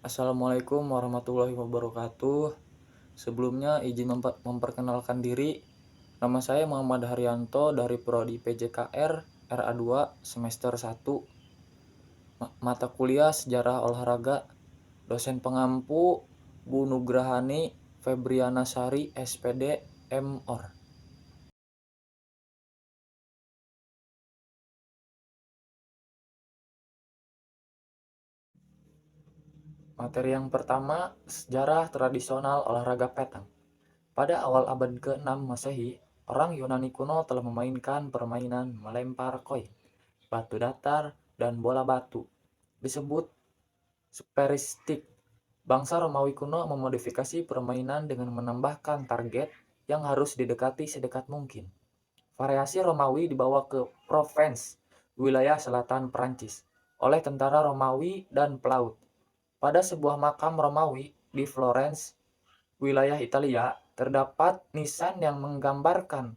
Assalamualaikum warahmatullahi wabarakatuh. Sebelumnya izin memperkenalkan diri. Nama saya Muhammad Haryanto dari Prodi PJKR RA2 semester 1. Mata kuliah Sejarah Olahraga. Dosen pengampu Bu Nugrahani Febriana Sari SPD MOr. Materi yang pertama, sejarah tradisional olahraga petang. Pada awal abad ke-6 Masehi, orang Yunani kuno telah memainkan permainan melempar koin, batu datar, dan bola batu. Disebut speristik. Bangsa Romawi kuno memodifikasi permainan dengan menambahkan target yang harus didekati sedekat mungkin. Variasi Romawi dibawa ke Provence, wilayah selatan Prancis, oleh tentara Romawi dan pelaut. Pada sebuah makam Romawi di Florence, wilayah Italia, terdapat nisan yang menggambarkan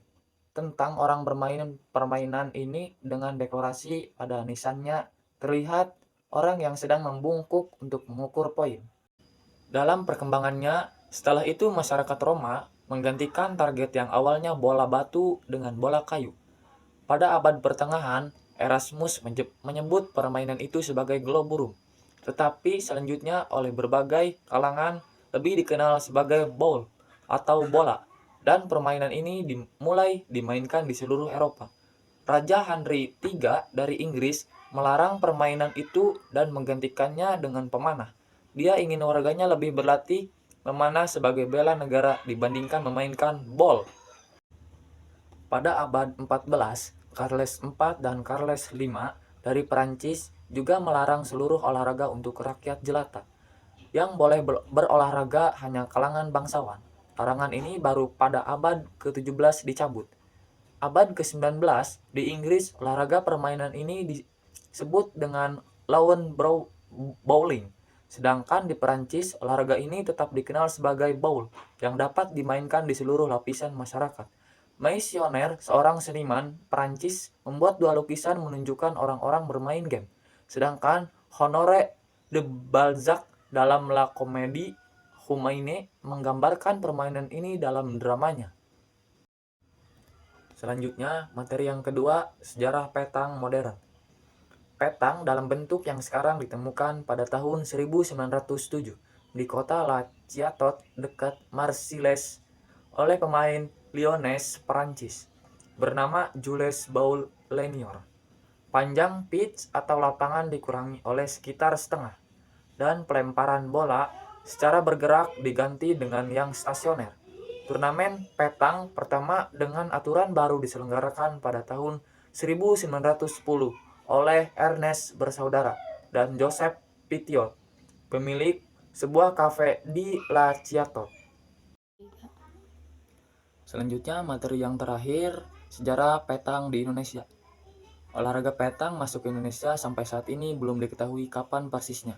tentang orang bermain permainan ini. Dengan dekorasi pada nisannya terlihat orang yang sedang membungkuk untuk mengukur poin. Dalam perkembangannya, setelah itu masyarakat Roma menggantikan target yang awalnya bola batu dengan bola kayu. Pada abad pertengahan, Erasmus menyebut permainan itu sebagai globurum, tetapi selanjutnya oleh berbagai kalangan lebih dikenal sebagai bowl atau bola, dan permainan ini mulai dimainkan di seluruh Eropa. Raja Henry III dari Inggris melarang permainan itu dan menggantikannya dengan pemanah. Dia ingin warganya lebih berlatih memanah sebagai bela negara dibandingkan memainkan bola. Pada abad 14, Charles IV dan Charles V dari Perancis juga melarang seluruh olahraga untuk rakyat jelata. Yang boleh berolahraga hanya kalangan bangsawan. Larangan ini baru pada abad ke-17 dicabut. Abad ke-19, di Inggris olahraga permainan ini disebut dengan lawn bowling. Sedangkan di Perancis olahraga ini tetap dikenal sebagai bowl yang dapat dimainkan di seluruh lapisan masyarakat. Meisonner, seorang seniman Perancis, membuat dua lukisan menunjukkan orang-orang bermain game. Sedangkan Honoré de Balzac dalam La Comédie Humaine menggambarkan permainan ini dalam dramanya. Selanjutnya, materi yang kedua, sejarah petang modern. Petang dalam bentuk yang sekarang ditemukan pada tahun 1907 di kota La Ciotat dekat Marseille oleh pemain Lyonnais Perancis bernama Jules Boulenior. Panjang pitch atau lapangan dikurangi oleh sekitar setengah, dan pelemparan bola secara bergerak diganti dengan yang stasioner. Turnamen petang pertama dengan aturan baru diselenggarakan pada tahun 1910 oleh Ernest bersaudara dan Joseph Pitiot, pemilik sebuah kafe di La Ciotat. Selanjutnya materi yang terakhir, sejarah petang di Indonesia. Olahraga petang masuk ke Indonesia sampai saat ini belum diketahui kapan persisnya.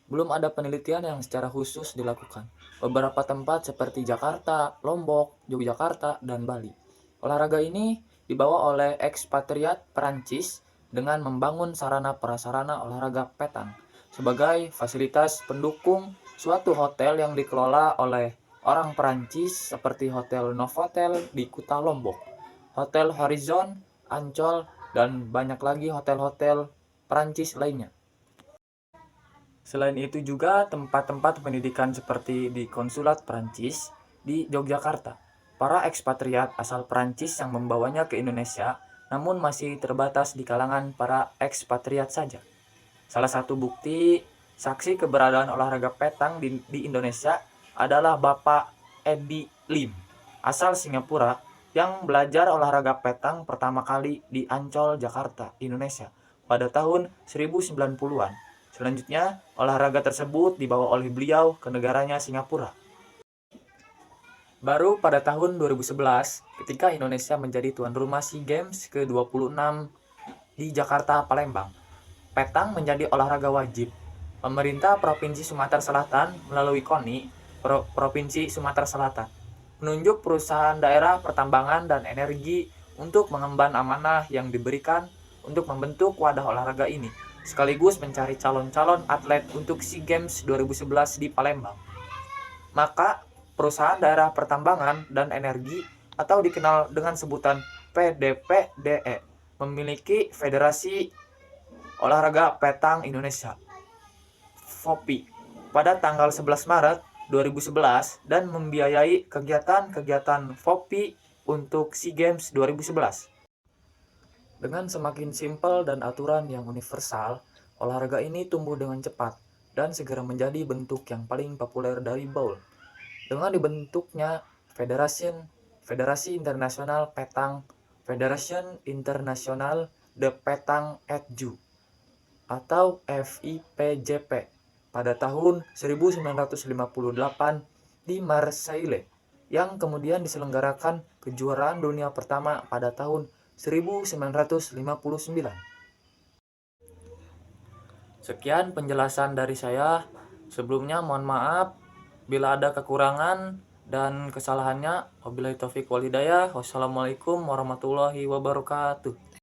Belum ada penelitian yang secara khusus dilakukan. Beberapa tempat seperti Jakarta, Lombok, Yogyakarta, dan Bali. Olahraga ini dibawa oleh ekspatriat Perancis dengan membangun sarana prasarana olahraga petang sebagai fasilitas pendukung suatu hotel yang dikelola oleh orang Perancis seperti Hotel Novotel di Kuta Lombok, Hotel Horizon, Ancol, dan banyak lagi hotel-hotel Perancis lainnya. Selain itu juga tempat-tempat pendidikan seperti di Konsulat Perancis di Yogyakarta. Para ekspatriat asal Perancis yang membawanya ke Indonesia namun masih terbatas di kalangan para ekspatriat saja. Salah satu bukti saksi keberadaan olahraga petang di Indonesia adalah Bapak Edi Lim, asal Singapura, yang belajar olahraga petang pertama kali di Ancol, Jakarta, Indonesia pada tahun 1090-an. Selanjutnya, olahraga tersebut dibawa oleh beliau ke negaranya Singapura. Baru pada tahun 2011, ketika Indonesia menjadi tuan rumah SEA Games ke-26 di Jakarta, Palembang, petang menjadi olahraga wajib. Pemerintah Provinsi Sumatera Selatan melalui KONI, Provinsi Sumatera Selatan, menunjuk perusahaan daerah pertambangan dan energi untuk mengemban amanah yang diberikan untuk membentuk wadah olahraga ini sekaligus mencari calon-calon atlet untuk SEA Games 2011 di Palembang. Maka, perusahaan daerah pertambangan dan energi atau dikenal dengan sebutan PDPDE memiliki Federasi Olahraga Petang Indonesia (FOPI) pada tanggal 11 Maret 2011 dan membiayai kegiatan-kegiatan FOPI untuk SEA Games 2011. Dengan semakin simpel dan aturan yang universal, olahraga ini tumbuh dengan cepat dan segera menjadi bentuk yang paling populer dari bowl. Dengan dibentuknya Federasi Internasional Petang Federation International de Petang et Jeux atau FIPJP pada tahun 1958 di Marseille, yang kemudian diselenggarakan kejuaraan dunia pertama pada tahun 1959. Sekian penjelasan dari saya. Sebelumnya mohon maaf bila ada kekurangan dan kesalahannya. Wabillahi taufik wal hidayah. Wassalamualaikum warahmatullahi wabarakatuh.